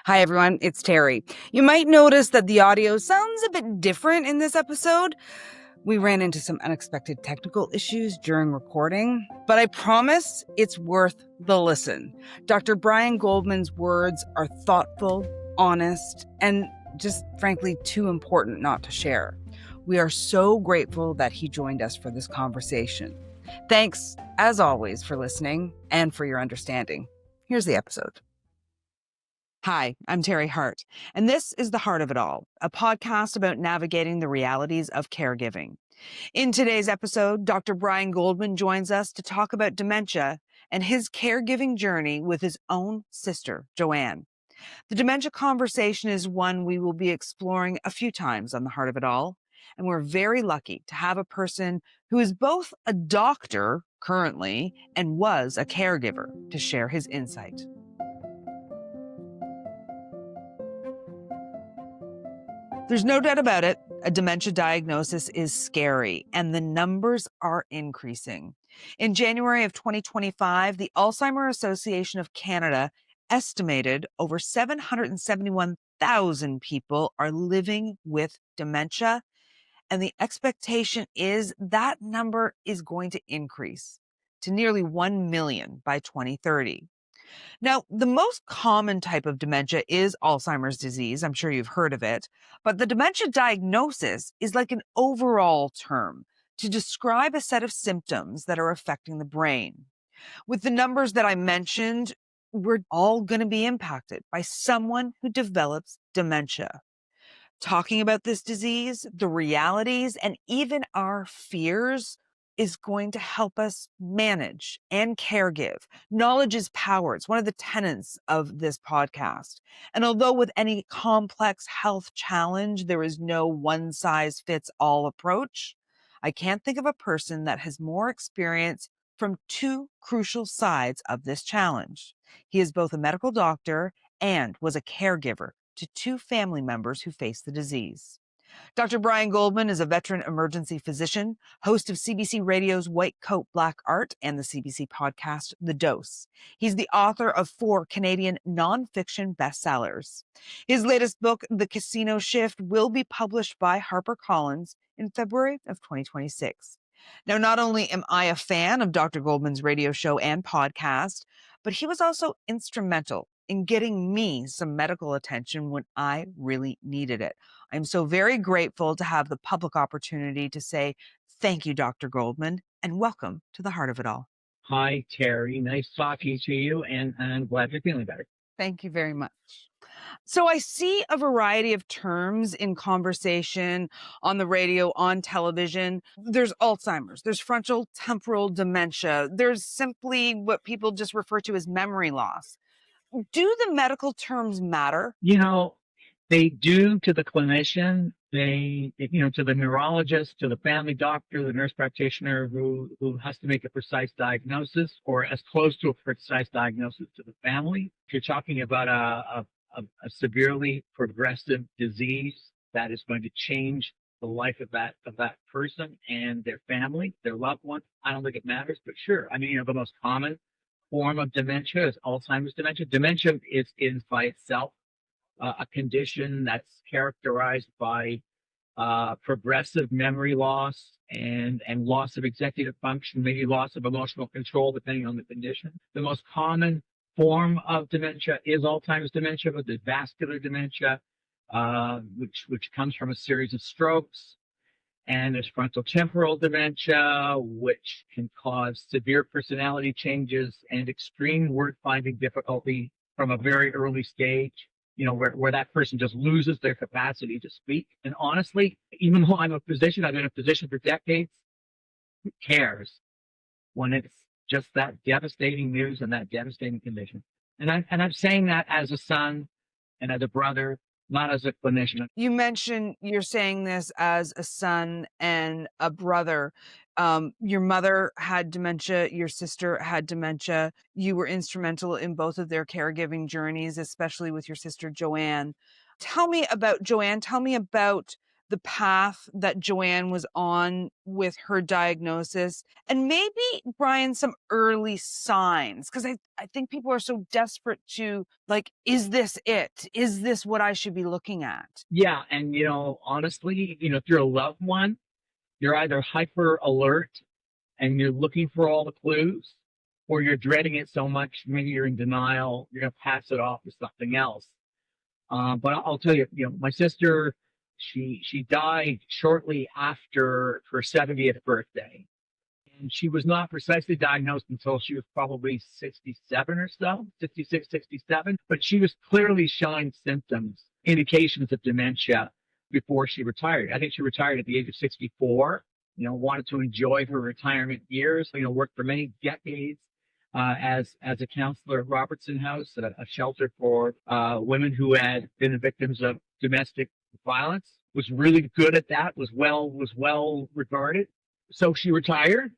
Hi, everyone. It's Teri. You might notice that the audio sounds a bit different in this episode. We ran into some unexpected technical issues during recording, but I promise it's worth the listen. Dr. Brian Goldman's words are thoughtful, honest, and just frankly too important not to share. We are so grateful that he joined us for this conversation. Thanks, as always, for listening and for your understanding. Here's the episode. Hi, I'm Teri Hart, and this is The Hart of It All, a podcast about navigating the realities of caregiving. In today's episode, Dr. Brian Goldman joins us to talk about dementia and his caregiving journey with his own sister, Joanne. The dementia conversation is one we will be exploring a few times on The Hart of It All, and we're very lucky to have a person who is both a doctor currently and was a caregiver to share his insight. There's no doubt about it. A dementia diagnosis is scary, and the numbers are increasing. In January of 2025, the Alzheimer's Association of Canada estimated over 771,000 people are living with dementia, and the expectation is that number is going to increase to nearly 1 million by 2030. Now, the most common type of dementia is Alzheimer's disease. I'm sure you've heard of it. But the dementia diagnosis is like an overall term to describe a set of symptoms that are affecting the brain. With the numbers that I mentioned, we're all going to be impacted by someone who develops dementia. Talking about this disease, the realities, and even our fears is going to help us manage and caregive. Knowledge is power. It's one of the tenets of this podcast. And although with any complex health challenge, there is no one-size-fits-all approach, I can't think of a person that has more experience from two crucial sides of this challenge. He is both a medical doctor and was a caregiver to two family members who face the disease. Dr. Brian Goldman is a veteran emergency physician, host of CBC Radio's White Coat Black Art and the CBC podcast The Dose. He's the author of 4 Canadian nonfiction bestsellers. His latest book, The Casino Shift, will be published by HarperCollins in February of 2026. Now, not only am I a fan of Dr. Goldman's radio show and podcast, but he was also instrumental in getting me some medical attention when I really needed it. I'm so very grateful to have the public opportunity to say thank you, Dr. Goldman, and welcome to the Heart of It All. Hi, Terry. Nice talking to you, and I'm glad you're feeling better. Thank you very much. So I see a variety of terms in conversation on the radio, on television. There's Alzheimer's, there's frontal temporal dementia, there's simply what people just refer to as memory loss. Do the medical terms matter? You know, they do to the clinician. To the neurologist, to the family doctor, the nurse practitioner who has to make a precise diagnosis or as close to a precise diagnosis to the family. If you're talking about a severely progressive disease that is going to change the life of that person and their family, their loved one, I don't think it matters. But sure, I mean, the most common form of dementia is Alzheimer's dementia. Dementia is by itself a condition that's characterized by progressive memory loss and loss of executive function, maybe loss of emotional control, depending on the condition. The most common form of dementia is Alzheimer's dementia, but the vascular dementia, which comes from a series of strokes. And there's frontotemporal dementia, which can cause severe personality changes and extreme word-finding difficulty from a very early stage, where that person just loses their capacity to speak. And honestly, even though I'm a physician, I've been a physician for decades, who cares when it's just that devastating news and that devastating condition? And I'm saying that as a son and as a brother, not as a clinician. You mentioned you're saying this as a son and a brother. Your mother had dementia, your sister had dementia. You were instrumental in both of their caregiving journeys, especially with your sister Joanne. Tell me about Joanne. Tell me about the path that Joanne was on with her diagnosis, and maybe, Brian, some early signs? Because I think people are so desperate to, like, is this it? Is this what I should be looking at? Yeah. And, honestly, if you're a loved one, you're either hyper alert and you're looking for all the clues, or you're dreading it so much, maybe you're in denial, you're going to pass it off as something else. But I'll tell you, my sister, she died shortly after her 70th birthday. And she was not precisely diagnosed until she was probably 67 or so, 66, 67. But she was clearly showing symptoms, indications of dementia before she retired. I think she retired at the age of 64, wanted to enjoy her retirement years, worked for many decades as a counselor at Robertson House, a shelter for women who had been the victims of domestic violence. Was really good at that. Was well regarded. So she retired,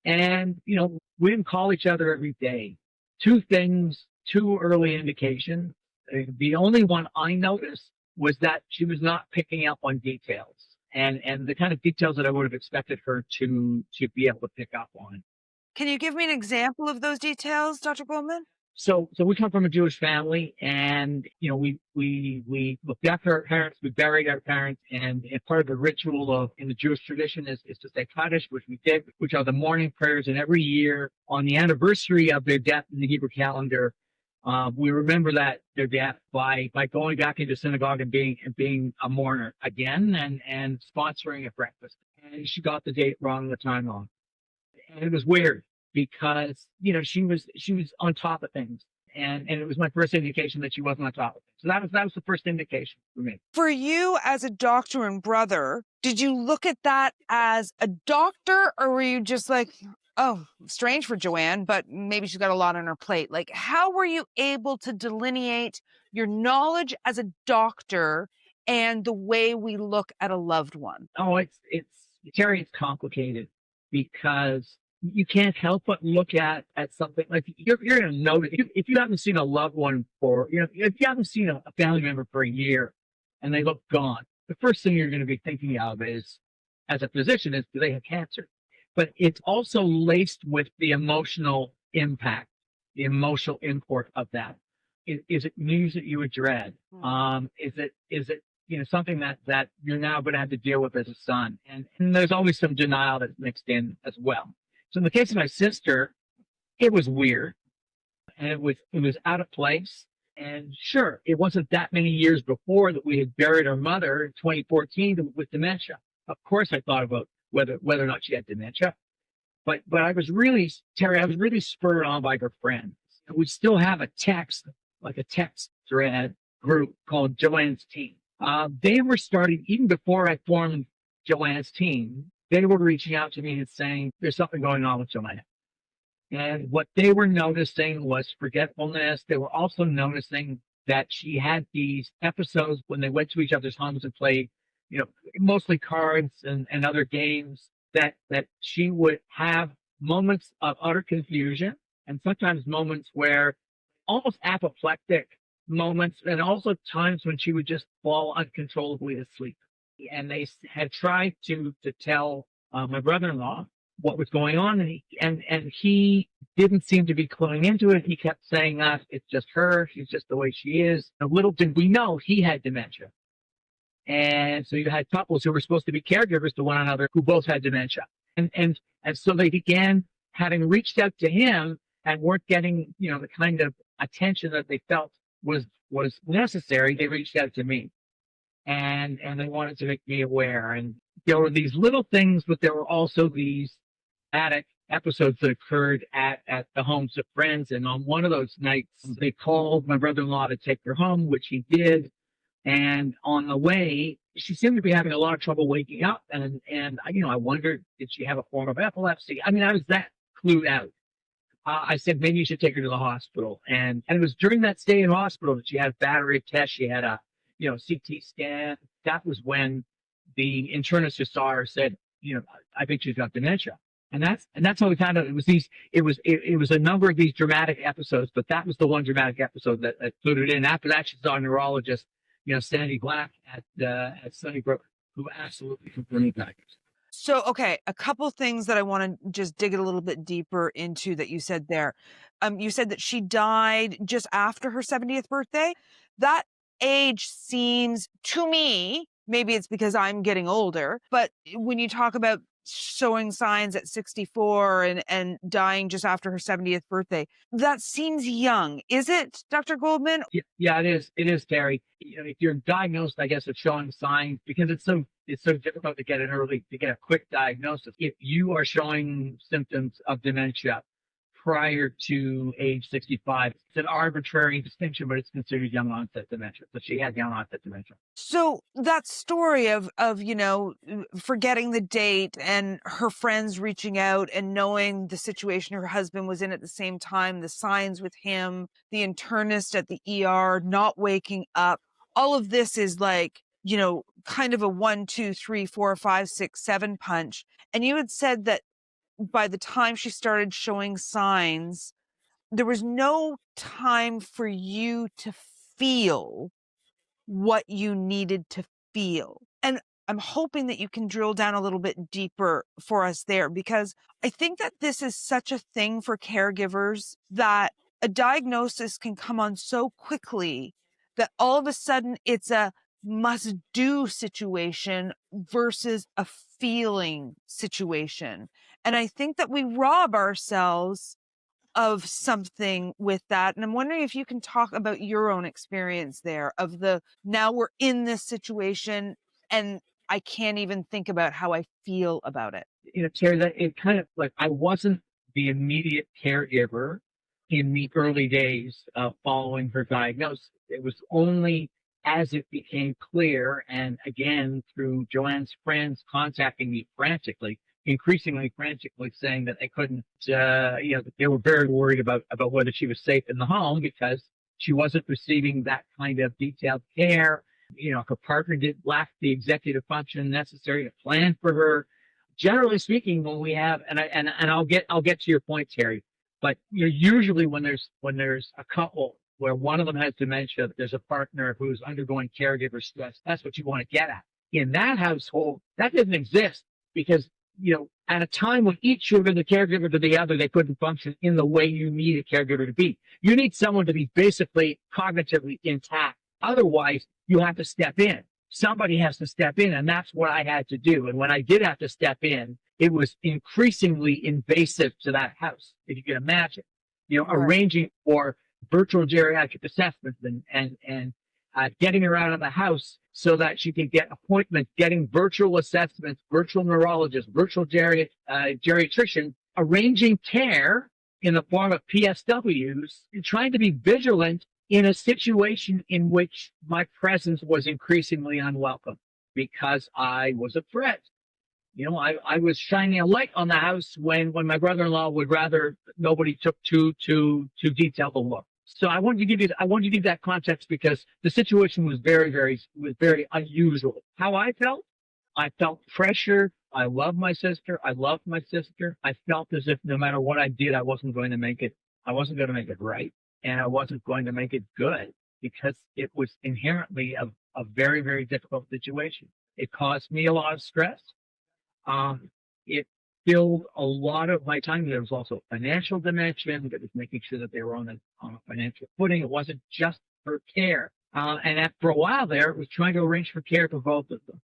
and we didn't call each other every day. Two things, two early indications. The only one I noticed was that she was not picking up on details, and the kind of details that I would have expected her to be able to pick up on. Can you give me an example of those details, Dr. Goldman? So we come from a Jewish family, and we looked after our parents, we buried our parents, and part of the ritual in the Jewish tradition is to say Kaddish, which we did, which are the morning prayers. And every year on the anniversary of their death in the Hebrew calendar, we remember their death by going back into synagogue and being a mourner again, and sponsoring a breakfast. And she got the date wrong, the time wrong, and it was weird, because she was on top of things, and it was my first indication that she wasn't on top of things. So that was the first indication for me. For you, as a doctor and brother, did you look at that as a doctor, or were you just like, oh, strange for Joanne, but maybe she's got a lot on her plate? Like, how were you able to delineate your knowledge as a doctor and the way we look at a loved one? Oh, it's Terry, it's complicated, because you can't help but look at something like you're going to notice if you haven't seen a loved one for, if you haven't seen a family member for a year and they look gone, the first thing you're going to be thinking of is, as a physician, is, do they have cancer? But it's also laced with the emotional impact, the emotional import of that. Is it news that you would dread? Is it something that you're now going to have to deal with as a son? And there's always some denial that's mixed in as well. So in the case of my sister, it was weird, and it was out of place. And sure, it wasn't that many years before that we had buried our mother in 2014 with dementia. Of course, I thought about whether or not she had dementia, but I was really, Terry, I was really spurred on by her friends. We still have a text thread group called Joanne's Team. They were starting even before I formed Joanne's Team. They were reaching out to me and saying, there's something going on with Joanne. And what they were noticing was forgetfulness. They were also noticing that she had these episodes when they went to each other's homes and played, mostly cards and other games, that she would have moments of utter confusion, and sometimes moments where almost apoplectic moments, and also times when she would just fall uncontrollably asleep. And they had tried to tell my brother-in-law what was going on, and he didn't seem to be cluing into it. He kept saying, it's just her, she's just the way she is. And little did we know he had dementia. And so you had couples who were supposed to be caregivers to one another who both had dementia. And so they began, having reached out to him and weren't getting, the kind of attention that they felt was necessary, they reached out to me. And they wanted to make me aware. And there were these little things, but there were also these dramatic episodes that occurred at the homes of friends. And on one of those nights, they called my brother-in-law to take her home, which he did. And on the way, she seemed to be having a lot of trouble waking up. And I wondered, did she have a form of epilepsy? I mean, I was that clued out. I said, maybe you should take her to the hospital. And it was during that stay in hospital that she had a battery of tests. She had a CT scan. That was when the internist who saw her said, I think she's got dementia. And that's how we found out. It was a number of these dramatic episodes, but that was the one dramatic episode that clued it in. After that, she saw a neurologist, Sandy Black at Sunnybrook who absolutely confirmed that. So, okay, a couple things that I want to just dig a little bit deeper into that you said there. You said that she died just after her 70th birthday. That age seems to me, maybe it's because I'm getting older, but when you talk about showing signs at 64 and dying just after her 70th birthday, that seems young. Is it, Dr. Goldman? Yeah, it is. It is, Terry. If you're diagnosed, I guess, of showing signs, because it's so difficult to get a quick diagnosis. If you are showing symptoms of dementia prior to age 65, it's an arbitrary distinction, but it's considered young onset dementia. So she had young onset dementia. So that story of forgetting the date and her friends reaching out and knowing the situation her husband was in at the same time, the signs with him, the internist at the ER not waking up, all of this is like, kind of a 1, 2, 3, 4, 5, 6, 7 punch. And you had said that by the time she started showing signs, there was no time for you to feel what you needed to feel. And I'm hoping that you can drill down a little bit deeper for us there, because I think that this is such a thing for caregivers, that a diagnosis can come on so quickly that all of a sudden it's a must do situation versus a feeling situation. And I think that we rob ourselves of something with that. And I'm wondering if you can talk about your own experience there of now we're in this situation and I can't even think about how I feel about it. Terry, that it kind of like I wasn't the immediate caregiver in the early days following her diagnosis. It was only as it became clear, and again through Joanne's friends contacting me frantically, increasingly frantically, saying that they couldn't, they were very worried about whether she was safe in the home because she wasn't receiving that kind of detailed care. Her partner did lack the executive function necessary to plan for her. Generally speaking, when we have, and I'll get to your point, Terry, but usually when there's a couple where one of them has dementia, there's a partner who's undergoing caregiver stress. That's what you want to get at. In that household, that doesn't exist because, at a time when each should have been the caregiver to the other, they couldn't function in the way you need a caregiver to be. You need someone to be basically cognitively intact. Otherwise, you have to step in. Somebody has to step in, and that's what I had to do. And when I did have to step in, it was increasingly invasive to that house, if you can imagine. Right. Arranging for virtual geriatric assessments and getting her out of the house so that she could get appointments, getting virtual assessments, virtual neurologists, virtual geriatrician, arranging care in the form of PSWs, and trying to be vigilant in a situation in which my presence was increasingly unwelcome because I was a threat. I was shining a light on the house when my brother-in-law would rather nobody took too detailed a look. So I wanted to give you that context because the situation was very unusual. How I felt pressure. I loved my sister. I felt as if no matter what I did, I wasn't going to make it right. And I wasn't going to make it good because it was inherently a very, very difficult situation. It caused me a lot of stress. It filled a lot of my time. There was also financial dimension. It was making sure that they were on a financial footing. It wasn't just for care. And after a while there, it was trying to arrange for care for both of them.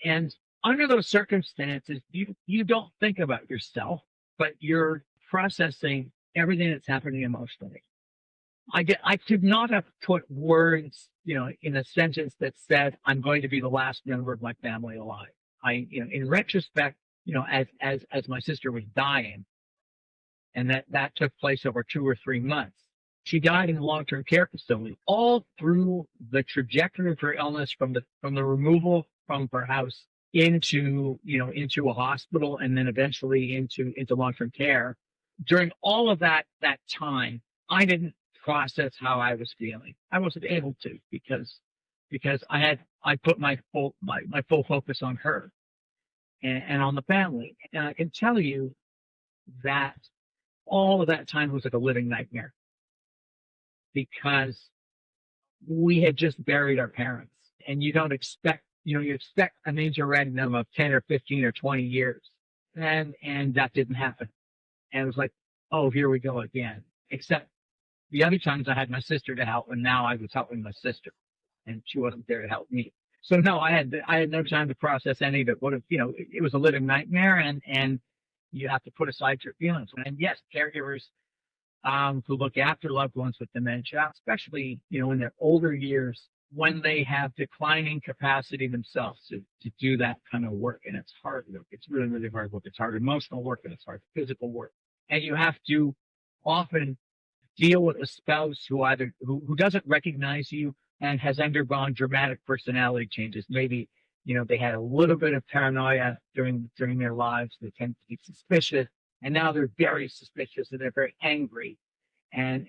And under those circumstances, you don't think about yourself, but you're processing everything that's happening emotionally. I could not have put words, in a sentence that said, I'm going to be the last member of my family alive. In retrospect, as my sister was dying, and that took place over 2 or 3 months, she died in a long-term care facility, all through the trajectory of her illness from the removal from her house into a hospital and then eventually into long-term care. During all of that time, I didn't process how I was feeling. I wasn't able to because I put my full focus on her and on the family. And I can tell you that all of that time was like a living nightmare because we had just buried our parents, and you don't expect you expect a major random of 10 or 15 or 20 years. And that didn't happen. And it was like, oh, here we go again. Except the other times I had my sister to help, and now I was helping my sister, and she wasn't there to help me. So no, I had no time to process any of it. What if, it was a living nightmare, and you have to put aside your feelings. And yes, caregivers who look after loved ones with dementia, especially, in their older years, when they have declining capacity themselves to do that kind of work. And it's hard work. It's really, really hard work. It's hard emotional work, and it's hard physical work. And you have to often deal with a spouse who doesn't recognize you and has undergone dramatic personality changes. Maybe, they had a little bit of paranoia during their lives. They tend to be suspicious, and now they're very suspicious, and they're very angry, and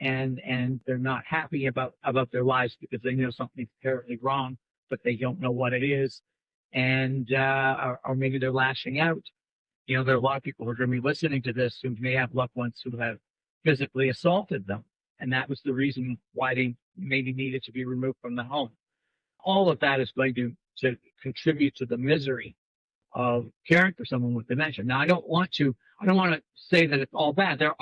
they're not happy about their lives because they know something's terribly wrong, but they don't know what it is, and or maybe they're lashing out. There are a lot of people who are going to be listening to this who may have loved ones who have physically assaulted them, and that was the reason why they maybe needed to be removed from the home. All of that is going to contribute to the misery of caring for someone with dementia. Now, I don't want to say that it's all bad. There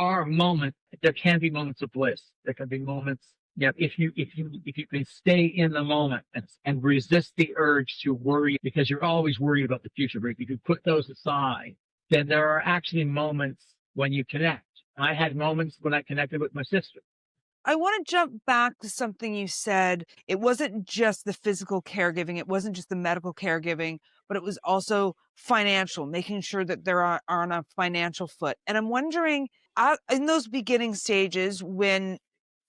can be moments of bliss. There can be moments, if you can stay in the moment and resist the urge to worry, because you're always worried about the future. But if you can put those aside, then there are actually moments when you connect. I had moments when I connected with my sister. I want to jump back to something you said. It wasn't just the physical caregiving. It wasn't just the medical caregiving, but it was also financial, making sure that they're on a financial foot. And I'm wondering, in those beginning stages, when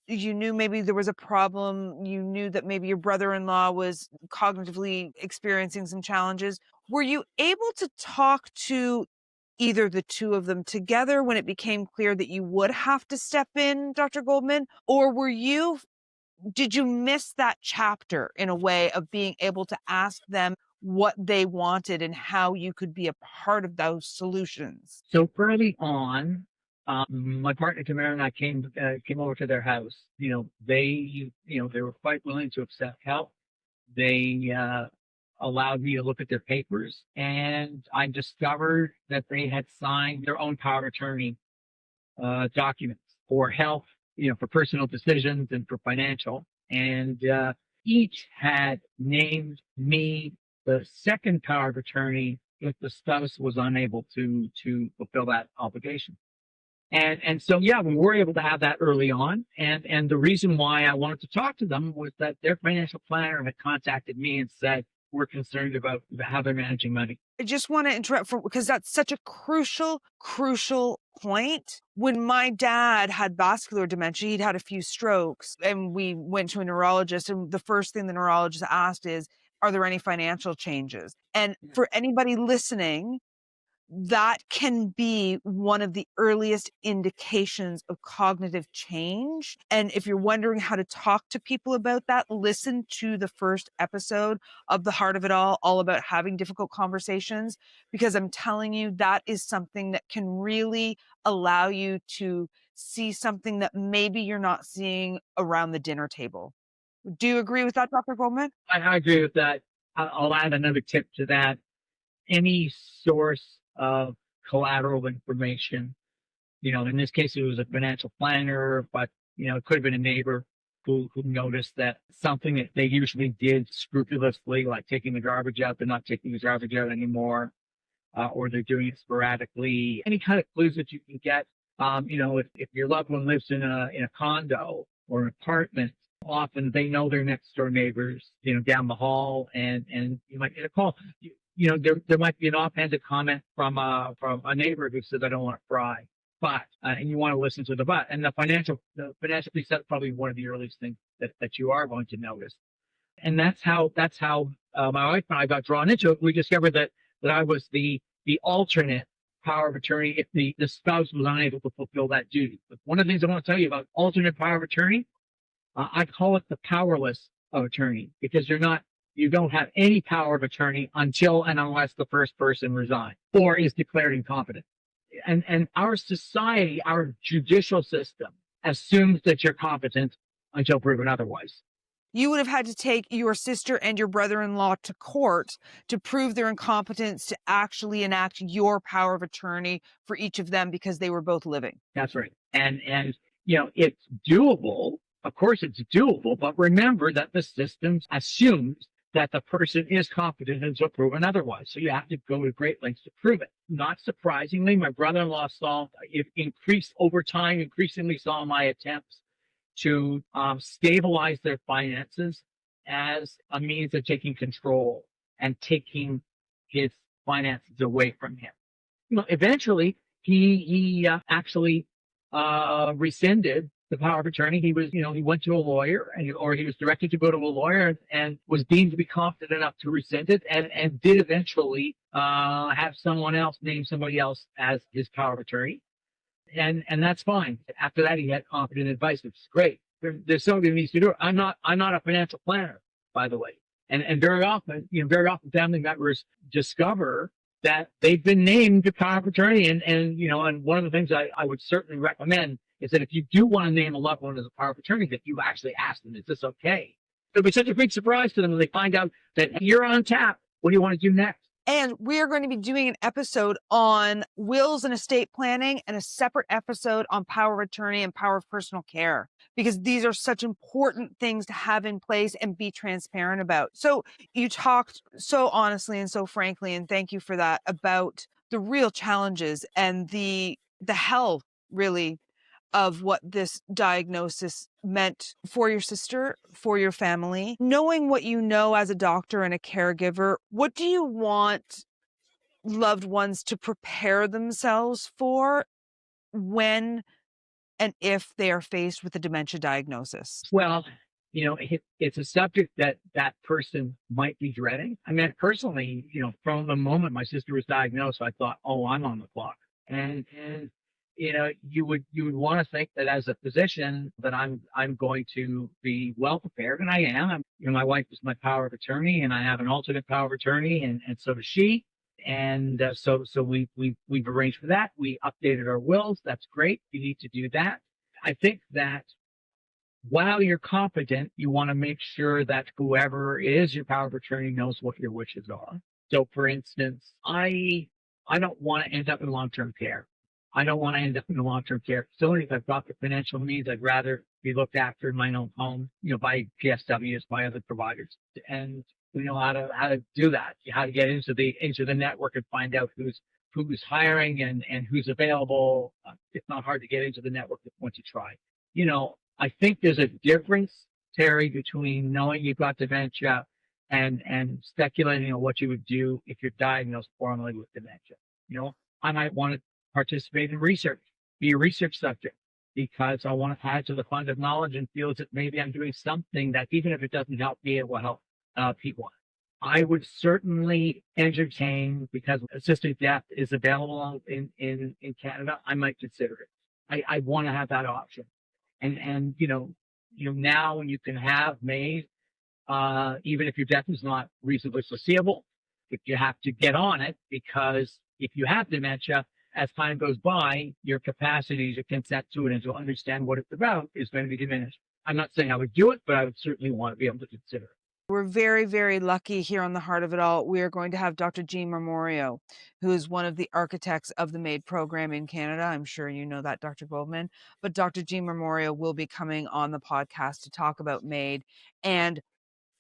you knew maybe there was a problem, you knew that maybe your brother-in-law was cognitively experiencing some challenges, were you able to talk to either the two of them together when it became clear that you would have to step in, Dr. Goldman? Or did you miss that chapter in a way of being able to ask them what they wanted and how you could be a part of those solutions? So early on, my partner Tamara and I came over to their house. They were quite willing to accept help. They allowed me to look at their papers, and I discovered that they had signed their own power of attorney documents for health, for personal decisions and for financial. And each had named me the second power of attorney if the spouse was unable to fulfill that obligation. And so, yeah, we were able to have that early on. And the reason why I wanted to talk to them was that their financial planner had contacted me and said, we're concerned about how they're managing money. I just want to interrupt because that's such a crucial point. When my dad had vascular dementia, he'd had a few strokes, and we went to a neurologist, and the first thing the neurologist asked is, are there any financial changes? And for anybody listening, that can be one of the earliest indications of cognitive change. And if you're wondering how to talk to people about that, listen to the first episode of The Hart of It all about having difficult conversations, because I'm telling you, that is something that can really allow you to see something that maybe you're not seeing around the dinner table. Do you agree with that, Dr. Goldman? I agree with that. I'll add another tip to that. Any source of collateral information, in this case, it was a financial planner, but, it could have been a neighbor who noticed that something that they usually did scrupulously, like taking the garbage out, they're not taking the garbage out anymore, or they're doing it sporadically. Any kind of clues that you can get, if your loved one lives in a condo or an apartment, often they know their next door neighbors, down the hall, and you might get a call. There might be an offhanded comment from a neighbor who says, I don't want to fry, but, and you want to listen to the but. And the financial piece, that's probably one of the earliest things that you are going to notice. And that's how my wife and I got drawn into it. We discovered that I was the alternate power of attorney if the spouse was unable to fulfill that duty. But one of the things I want to tell you about alternate power of attorney, I call it the powerless of attorney, because you don't have any power of attorney until and unless the first person resigns or is declared incompetent. And our society, our judicial system, assumes that you're competent until proven otherwise. You would have had to take your sister and your brother-in-law to court to prove their incompetence to actually enact your power of attorney for each of them because they were both living. That's right. And it's doable. Of course it's doable, but remember that the system assumes that the person is competent until proven otherwise. So you have to go to great lengths to prove it. Not surprisingly, my brother-in-law saw it increased over time, increasingly saw my attempts to stabilize their finances as a means of taking control and taking his finances away from him. Eventually, he actually rescinded the power of attorney. He went to a lawyer, or he was directed to go to a lawyer, and was deemed to be competent enough to rescind it, and did eventually have someone else name somebody else as his power of attorney. And that's fine. After that, he had competent advice, which is great. There's something that needs to do. I'm not a financial planner, by the way. And very often family members discover that they've been named the power of attorney. And one of the things I would certainly recommend is that if you do want to name a loved one as a power of attorney, that you actually ask them, is this okay? It'll be such a big surprise to them when they find out that you're on tap. What do you want to do next? And we're going to be doing an episode on wills and estate planning, and a separate episode on power of attorney and power of personal care, because these are such important things to have in place and be transparent about. So you talked so honestly and so frankly, and thank you for that, about the real challenges and the hell, really, of what this diagnosis meant for your sister, for your family. Knowing what you know as a doctor and a caregiver, what do you want loved ones to prepare themselves for when and if they are faced with a dementia diagnosis? Well, it's a subject that person might be dreading. I mean, personally, from the moment my sister was diagnosed, I thought, oh, I'm on the clock. And you would want to think that as a physician that I'm going to be well prepared, and I am. My wife is my power of attorney, and I have an alternate power of attorney, and so does she. And so we've arranged for that. We updated our wills. That's great. You need to do that. I think that while you're competent, you want to make sure that whoever is your power of attorney knows what your wishes are. So, for instance, I don't want to end up in long-term care. I don't want to end up in a long-term care facility. If I've got the financial means, I'd rather be looked after in my own home, by PSWs, by other providers. And we know how to do that, how to get into the network and find out who's hiring and who's available. It's not hard to get into the network once you try. I think there's a difference, Terry, between knowing you've got dementia and speculating on what you would do if you're diagnosed formally with dementia. I might want to participate in research, be a research subject, because I want to add to the fund of knowledge and feel that maybe I'm doing something that, even if it doesn't help me, it will help people. I would certainly entertain, because assisted death is available in Canada, I might consider it. I want to have that option. And now when you can have MAID, even if your death is not reasonably foreseeable, if you have to get on it, because if you have dementia, as time goes by, your capacity to consent to it and to understand what it's about is going to be diminished. I'm not saying I would do it, but I would certainly want to be able to consider it. We're very, very lucky here on the Heart of It All. We are going to have Dr. Jean Marmorio, who is one of the architects of the MAID program in Canada. I'm sure you know that, Dr. Goldman. But Dr. Jean Marmorio will be coming on the podcast to talk about MAID and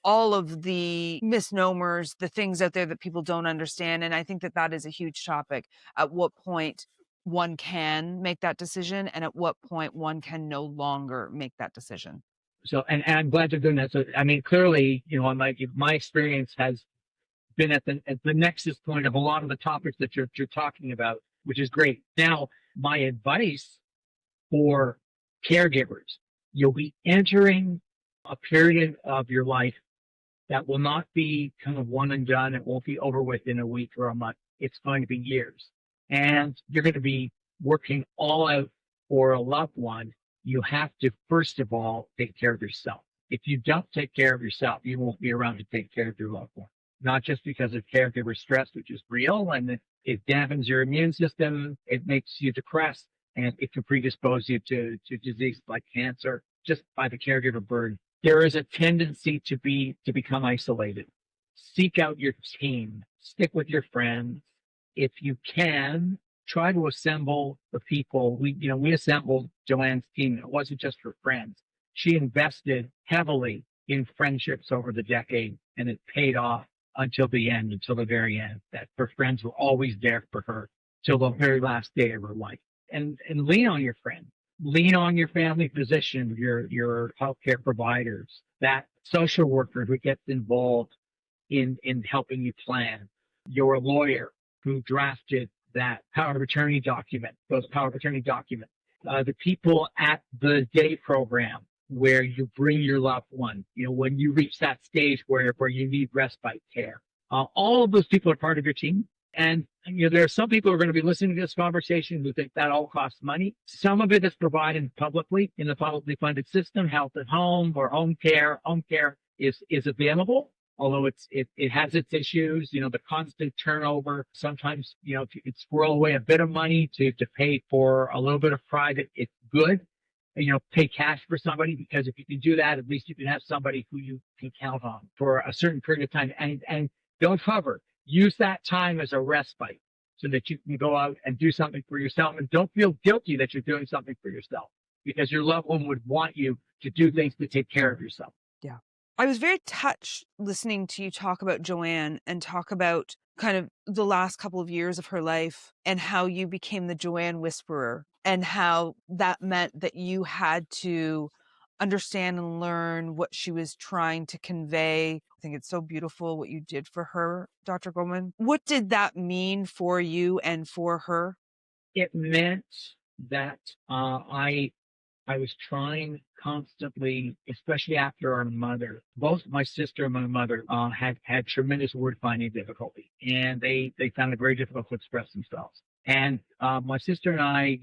all of the misnomers, the things out there that people don't understand. And I think that is a huge topic. At what point one can make that decision, and at what point one can no longer make that decision. So, and I'm glad you're doing that. So, I mean, clearly, my experience has been at the nexus point of a lot of the topics that you're talking about, which is great. Now, my advice for caregivers, you'll be entering a period of your life that will not be kind of one and done. It won't be over with in a week or a month. It's going to be years. And you're going to be working all out for a loved one. You have to, first of all, take care of yourself. If you don't take care of yourself, you won't be around to take care of your loved one. Not just because of caregiver stress, which is real, and it dampens your immune system, it makes you depressed, and it can predispose you to diseases like cancer just by the caregiver burden. there is a tendency to become isolated. Seek out your team, stick with your friends. If you can, try to assemble the people. We assembled Joanne's team. It wasn't just her friends. She invested heavily in friendships over the decade, and it paid off until the end, until the very end. That her friends were always there for her till the very last day of her life. And lean on your friends. Lean on your family physician, your healthcare providers, that social worker who gets involved in helping you plan, your lawyer who drafted that power of attorney document, those power of attorney documents, the people at the day program where you bring your loved one, when you reach that stage where you need respite care. All of those people are part of your team. And there are some people who are going to be listening to this conversation who think that all costs money. Some of it is provided publicly in the publicly funded system, health at home or home care. Home care is available, although it has its issues. The constant turnover. Sometimes, if you could squirrel away a bit of money to pay for a little bit of private, it's good. Pay cash for somebody, because if you can do that, at least you can have somebody who you can count on for a certain period of time. And don't hover. Use that time as a respite so that you can go out and do something for yourself, and don't feel guilty that you're doing something for yourself, because your loved one would want you to do things to take care of yourself. Yeah. I was very touched listening to you talk about Joanne and talk about kind of the last couple of years of her life and how you became the Joanne Whisperer, and how that meant that you had to understand and learn what she was trying to convey. I think it's so beautiful what you did for her, Dr. Goldman. What did that mean for you and for her? It meant that I was trying constantly, especially after our mother. Both my sister and my mother had tremendous word finding difficulty, and they found it very difficult to express themselves. And my sister and I,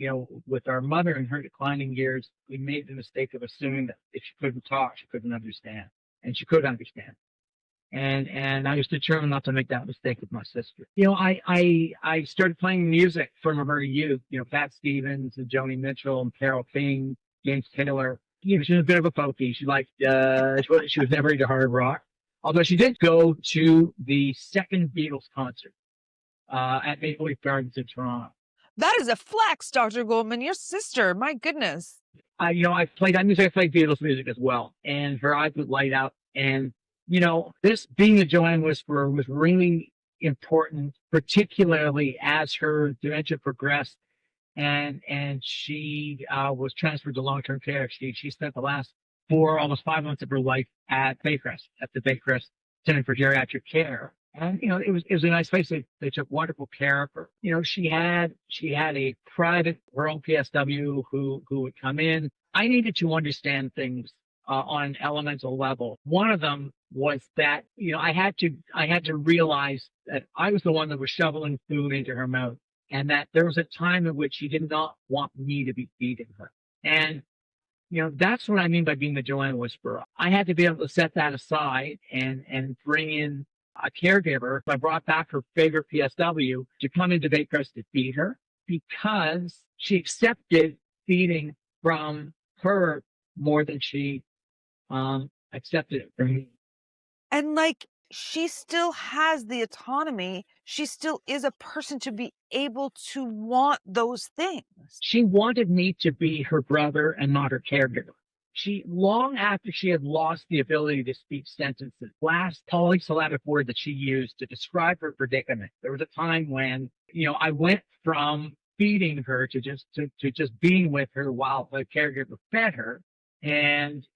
with our mother in her declining years, we made the mistake of assuming that if she couldn't talk, she couldn't understand, and she could understand. And I was determined not to make that mistake with my sister. I started playing music from her youth. Pat Stevens and Joni Mitchell and Carroll King, James Taylor. She was a bit of a folkie. She liked, she was never into hard rock. Although she did go to the second Beatles concert at Maple Leaf Gardens in Toronto. That is a flex, Dr. Goldman. Your sister, my goodness. I played that music. I played Beatles music as well. And her eyes would light up. And, this being the Joanne Whisperer was really important, particularly as her dementia progressed. And she was transferred to long-term care. She spent the last almost 5 months of her life at Baycrest, at the Baycrest Center for Geriatric Care. And it was a nice place. They took wonderful care of her. She had a private, her own PSW who would come in. I needed to understand things on an elemental level. One of them was that I had to realize that I was the one that was shoveling food into her mouth, and that there was a time in which she did not want me to be feeding her. And that's what I mean by being the Joanne Whisperer. I had to be able to set that aside and bring in a caregiver. I brought back her favorite PSW to come into Baycrest to feed her, because she accepted feeding from her more than she accepted it from me. And she still has the autonomy. She still is a person to be able to want those things. She wanted me to be her brother and not her caregiver. Long after she had lost the ability to speak sentences, last polysyllabic word that she used to describe her predicament, there was a time when, I went from feeding her to just being with her while the caregiver fed her. And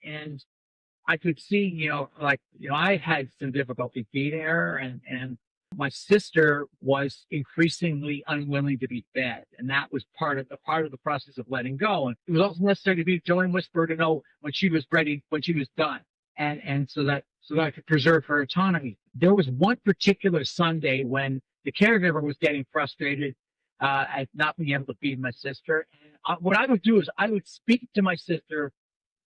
I could see, I had some difficulty feeding her, and my sister was increasingly unwilling to be fed, and that was part of the process of letting go. And it was also necessary to be Joanne Whisperer to know when she was ready, when she was done, and so that I could preserve her autonomy. There was one particular Sunday when the caregiver was getting frustrated at not being able to feed my sister. And what I would do is I would speak to my sister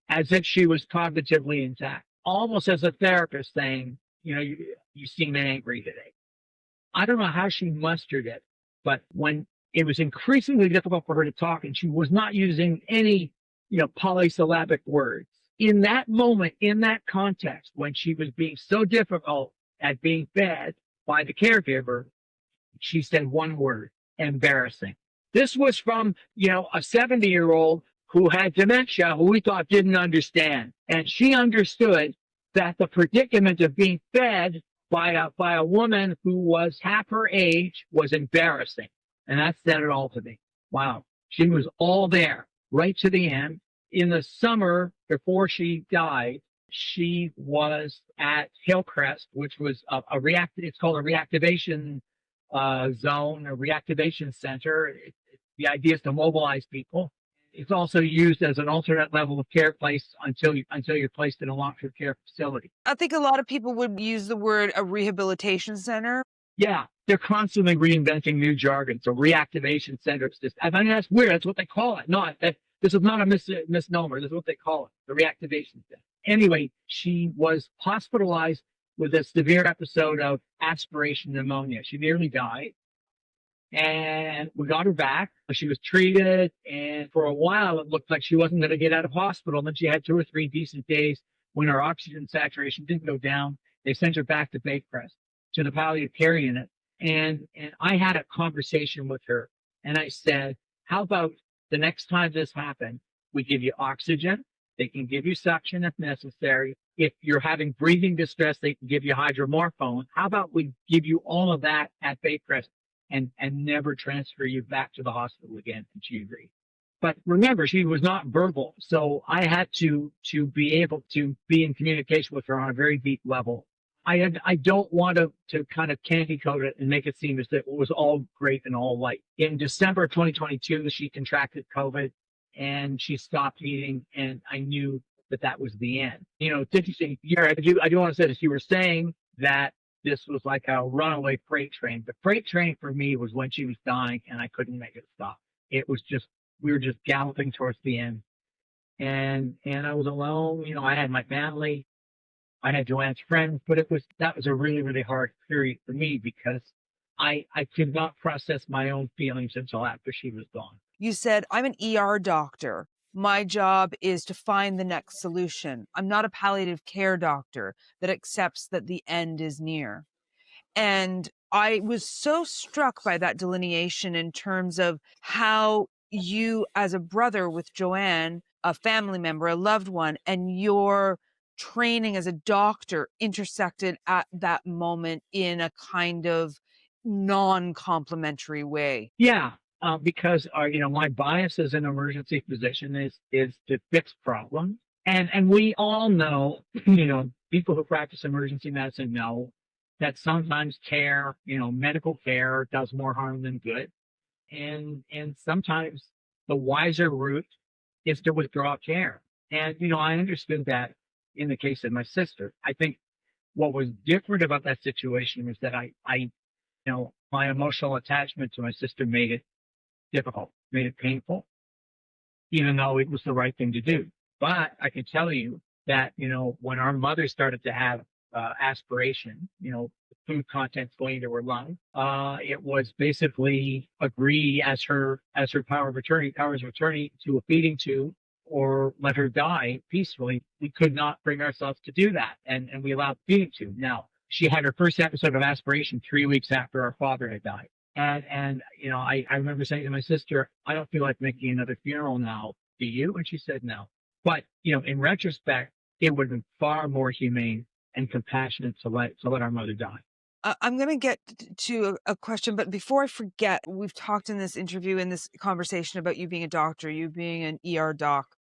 as if she was cognitively intact, almost as a therapist saying, you seem angry today. I don't know how she mustered it, but when it was increasingly difficult for her to talk and she was not using any, polysyllabic words, in that moment, in that context, when she was being so difficult at being fed by the caregiver, she said one word: embarrassing. This was from, a 70-year-old who had dementia, who we thought didn't understand. And she understood that the predicament of being fed by a woman who was half her age was embarrassing. And that said it all to me. Wow. She was all there right to the end. In the summer before she died, she was at Hillcrest, which was it's called a reactivation zone, a reactivation center. The idea is to mobilize people. It's also used as an alternate level of care place until you're placed in a long-term care facility. I think a lot of people would use the word a rehabilitation center. Yeah, they're constantly reinventing new jargon. So reactivation centers. I mean, that's weird. That's what they call it. This is not a misnomer. This is what they call it, the reactivation center. Anyway, she was hospitalized with a severe episode of aspiration pneumonia. She nearly died. And we got her back. She was treated, and for a while it looked like she wasn't going to get out of hospital. And then she had 2 or 3 decent days when her oxygen saturation didn't go down. They sent her back to Baycrest, to the palliative care unit. And I had a conversation with her, and I said, how about the next time this happens, we give you oxygen. They can give you suction if necessary. If you're having breathing distress, they can give you hydromorphone. How about we give you all of that at Baycrest and never transfer you back to the hospital again? And she agreed. But remember, she was not verbal. So I had to be able to be in communication with her on a very deep level. I don't want to kind of candy coat it and make it seem as if it was all great and all light. In December 2022, she contracted COVID and she stopped eating, and I knew that was the end. It's interesting. Yeah, I do want to say this. You were saying that this was like a runaway freight train. The freight train for me was when she was dying and I couldn't make it stop. It was just, we were just galloping towards the end. And I was alone. I had my family. I had Joanne's friends, but that was a really, really hard period for me because I could not process my own feelings until after she was gone. You said, I'm an ER doctor. My job is to find the next solution. I'm not a palliative care doctor that accepts that the end is near. And I was so struck by that delineation in terms of how you, as a brother with Joanne, a family member, a loved one, and your training as a doctor intersected at that moment in a kind of non-complimentary way. Yeah. Because my bias as an emergency physician is to fix problems. And we all know, people who practice emergency medicine know that sometimes care, medical care does more harm than good. And sometimes the wiser route is to withdraw care. And, I understood that in the case of my sister. I think what was different about that situation was that my emotional attachment to my sister made it difficult, made it painful, even though it was the right thing to do. But I can tell you that, when our mother started to have aspiration, food contents going into her lung, it was basically agree as her powers of attorney to a feeding tube or let her die peacefully. We could not bring ourselves to do that. And we allowed feeding tube. Now, she had her first episode of aspiration 3 weeks after our father had died. And I remember saying to my sister, I don't feel like making another funeral now. Do you? And she said no. But, in retrospect, it would have been far more humane and compassionate to let our mother die. I'm going to get to a question, but before I forget, we've talked in this interview, in this conversation about you being a doctor, you being an ER doc,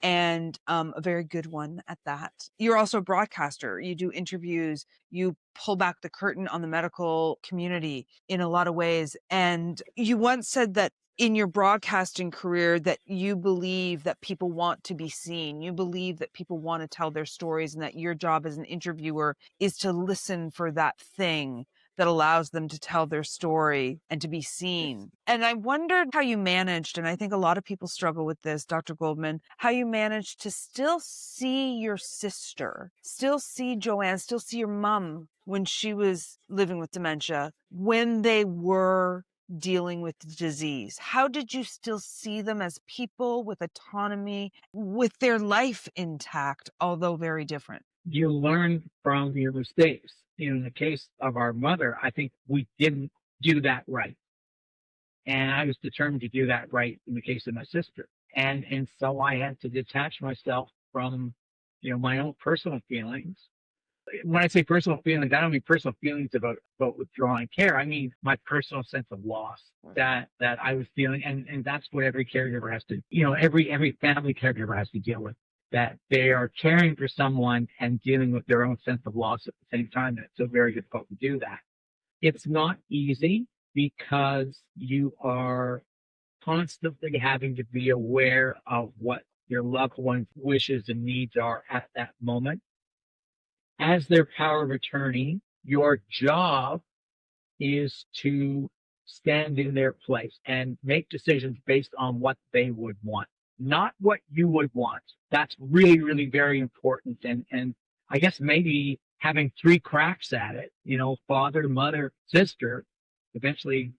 and a very good one at that. You're also a broadcaster. You do interviews. You pull back the curtain on the medical community in a lot of ways. And you once said that in your broadcasting career that you believe that people want to be seen. You believe that people want to tell their stories, and that your job as an interviewer is to listen for that thing that allows them to tell their story and to be seen. And I wondered how you managed, and I think a lot of people struggle with this, Dr. Goldman, how you managed to still see your sister, still see Joanne, still see your mom when she was living with dementia, when they were dealing with the disease? How did you still see them as people with autonomy, with their life intact, although very different? You learn from your mistakes. In the case of our mother, I think we didn't do that right. And I was determined to do that right in the case of my sister. And so I had to detach myself from, my own personal feelings. When I say personal feelings, I don't mean personal feelings about withdrawing care. I mean my personal sense of loss that I was feeling, and that's what every caregiver has to, every family caregiver has to deal with. That they are caring for someone and dealing with their own sense of loss at the same time. And it's so very difficult to do that. It's not easy because you are constantly having to be aware of what your loved one's wishes and needs are at that moment. As their power of attorney, your job is to stand in their place and make decisions based on what they would want, not what you would want. That's really, really very important. And I guess maybe having three cracks at it, father, mother, sister, eventually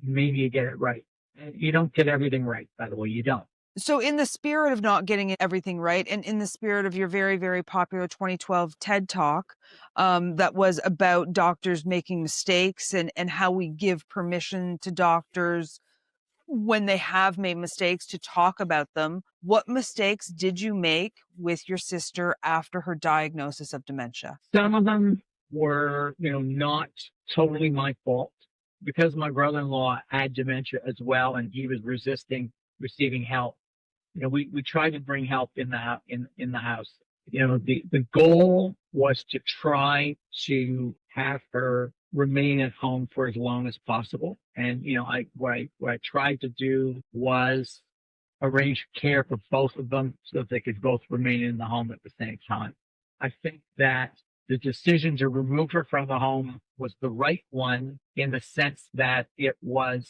maybe you get it right. You don't get everything right, by the way, you don't. So, in the spirit of not getting everything right, and in the spirit of your very, very popular 2012 TED Talk, that was about doctors making mistakes and how we give permission to doctors when they have made mistakes to talk about them, what mistakes did you make with your sister after her diagnosis of dementia? Some of them were, not totally my fault because my brother-in-law had dementia as well, and he was resisting receiving help. We tried to bring help in the house. The goal was to try to have her remain at home for as long as possible. And what I tried to do was arrange care for both of them so that they could both remain in the home at the same time. I think that the decision to remove her from the home was the right one in the sense that it was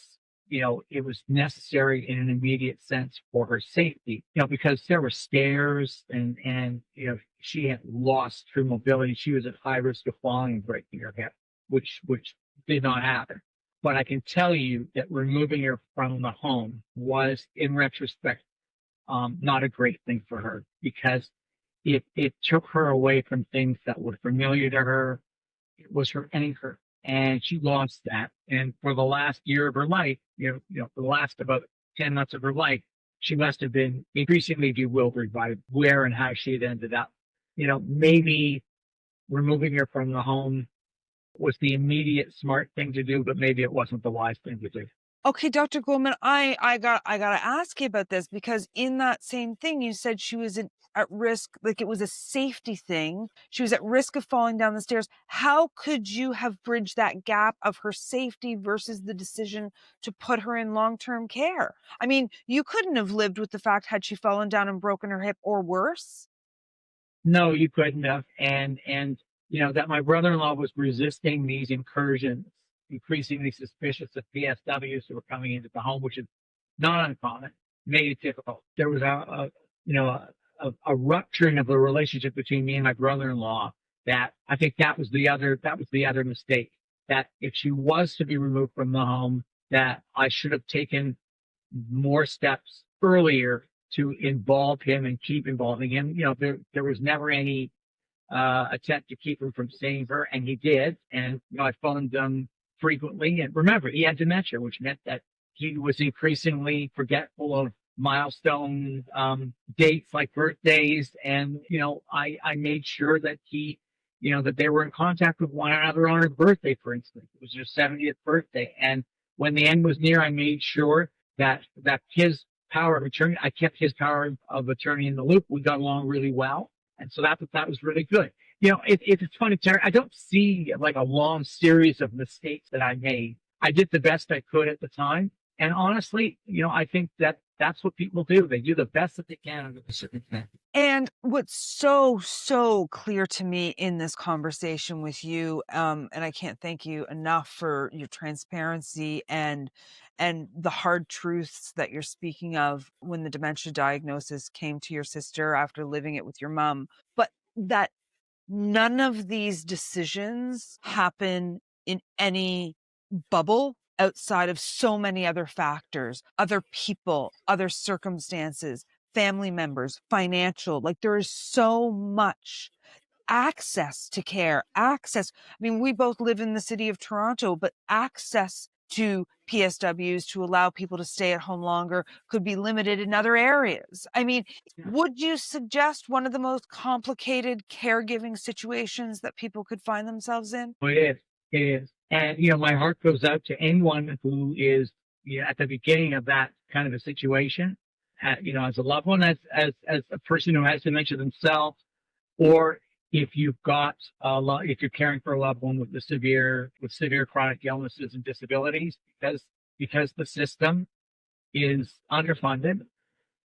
necessary in an immediate sense for her safety, because there were stairs and she had lost her mobility. She was at high risk of falling and breaking her hip, which did not happen. But I can tell you that removing her from the home was, in retrospect, not a great thing for her because it took her away from things that were familiar to her. It was her anchor, and she lost that. And for the last year of her life, for the last about 10 months of her life, she must have been increasingly bewildered by where and how she had ended up. Maybe removing her from the home was the immediate smart thing to do, but maybe it wasn't the wise thing to do. Okay, Dr. Goldman, I gotta ask you about this because in that same thing, you said she was at risk, like it was a safety thing. She was at risk of falling down the stairs. How could you have bridged that gap of her safety versus the decision to put her in long-term care? I mean, you couldn't have lived with the fact had she fallen down and broken her hip or worse. No, you couldn't have. And that my brother-in-law was resisting these incursions, increasingly suspicious of PSWs who were coming into the home, which is not uncommon, made it difficult. There was a rupturing of the relationship between me and my brother-in-law that I think that was the other mistake. That if she was to be removed from the home, that I should have taken more steps earlier to involve him and keep involving him. There was never any attempt to keep him from seeing her, and he did. And I phoned him frequently. And remember, he had dementia, which meant that he was increasingly forgetful of milestone dates like birthdays. And I made sure that that they were in contact with one another on her birthday, for instance. It was her 70th birthday, and when the end was near, I made sure that his power of attorney, I kept his power of attorney in the loop. We got along really well. And so that was really good. It's funny, Terry. I don't see like a long series of mistakes that I made. I did the best I could at the time. And honestly, I think that that's what people do. They do the best that they can under the circumstances. And what's so clear to me in this conversation with you, and I can't thank you enough for your transparency and the hard truths that you're speaking of when the dementia diagnosis came to your sister after living it with your mom, but that none of these decisions happen in any bubble outside of so many other factors, other people, other circumstances, family members, financial. Like there is so much access to care, access. I mean, we both live in the city of Toronto, but access to PSWs to allow people to stay at home longer could be limited in other areas. I mean, Yeah. would you suggest one of the most complicated caregiving situations that people could find themselves in? It is. It is. And, my heart goes out to anyone who is, at the beginning of that kind of a situation, as a loved one, as a person who has dementia themselves, or if you've got if you're caring for a loved one with severe chronic illnesses and disabilities, because the system is underfunded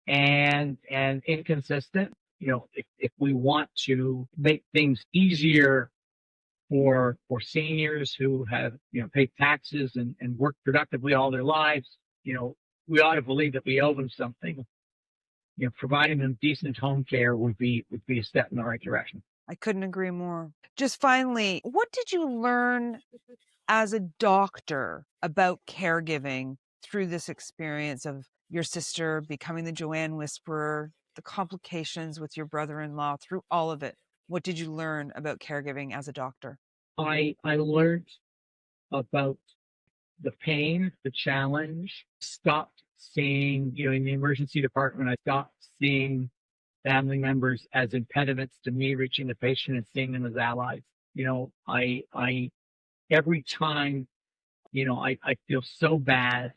and inconsistent. If we want to make things easier for seniors who have paid taxes and worked productively all their lives, we ought to believe that we owe them something. Providing them decent home care would be a step in the right direction. I couldn't agree more. Just finally, what did you learn as a doctor about caregiving through this experience of your sister becoming the Joanne Whisperer, the complications with your brother-in-law, through all of it? What did you learn about caregiving as a doctor? I learned about the pain, the challenge. Stopped seeing, in the emergency department, I stopped seeing family members as impediments to me reaching the patient and seeing them as allies. I every time, I feel so bad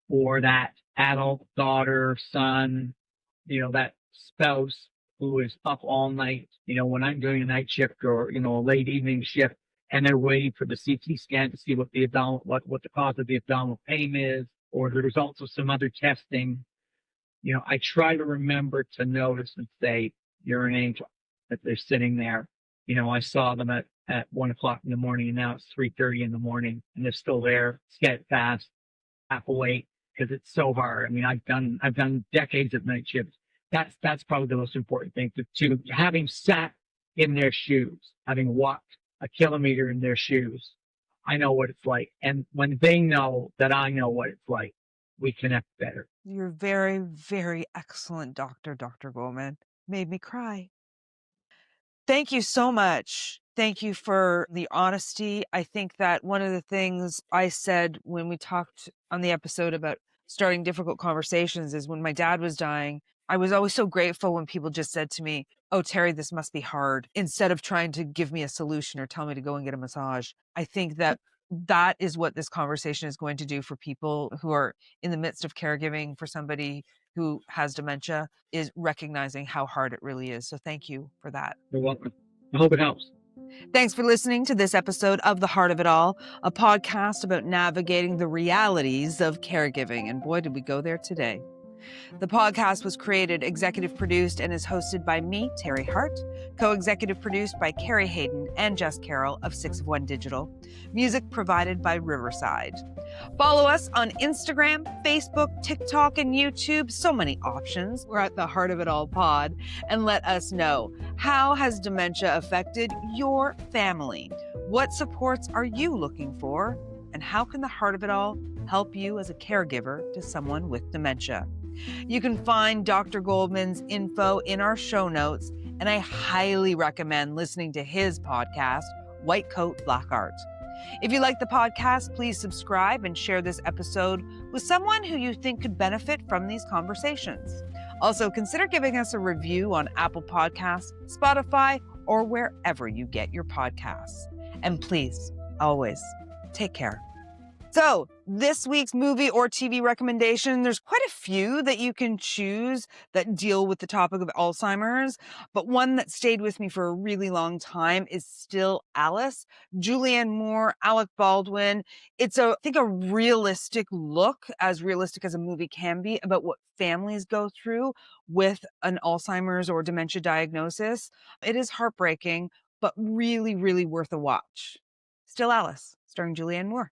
for that adult daughter, son, that spouse who is up all night, when I'm doing a night shift or, a late evening shift, and they're waiting for the CT scan to see what the cause of the abdominal pain is, or the results of some other testing. I try to remember to notice and say, you're an angel, that they're sitting there. I saw them at 1 o'clock in the morning, and now it's 3:30 in the morning, and they're still there, steadfast, half awake, because it's so hard. I mean, I've done decades of night shifts. That's probably the most important thing, to having sat in their shoes, having walked a kilometer in their shoes. I know what it's like. And when they know that I know what it's like, we connect better. You're very, very excellent doctor, Dr. Goldman. Made me cry. Thank you so much. Thank you for the honesty. I think that one of the things I said when we talked on the episode about starting difficult conversations is when my dad was dying, I was always so grateful when people just said to me, "Oh, Teri, this must be hard," instead of trying to give me a solution or tell me to go and get a massage. I think that that is what this conversation is going to do for people who are in the midst of caregiving for somebody who has dementia, is recognizing how hard it really is. So thank you for that. You're welcome. I hope it helps. Thanks for listening to this episode of The Heart of It All, a podcast about navigating the realities of caregiving. And boy, did we go there today. The podcast was created, executive produced, and is hosted by me, Teri Hart, co-executive produced by Carrie, Hayden, and Jess Carroll of 6 of 1 Digital. Music provided by Riverside. Follow us on Instagram, Facebook, TikTok, and YouTube. So many options. We're at The Heart of It All Pod. And let us know, how has dementia affected your family? What supports are you looking for? And how can The Heart of It All help you as a caregiver to someone with dementia? You can find Dr. Goldman's info in our show notes, and I highly recommend listening to his podcast, White Coat, Black Art. If you like the podcast, please subscribe and share this episode with someone who you think could benefit from these conversations. Also, consider giving us a review on Apple Podcasts, Spotify, or wherever you get your podcasts. And please, always, take care. So, this week's movie or TV recommendation, there's quite a few that you can choose that deal with the topic of Alzheimer's, but one that stayed with me for a really long time is Still Alice. Julianne Moore, Alec Baldwin. It's I think a realistic look, as realistic as a movie can be, about what families go through with an Alzheimer's or dementia diagnosis. It is heartbreaking, but really, really worth a watch. Still Alice, starring Julianne Moore.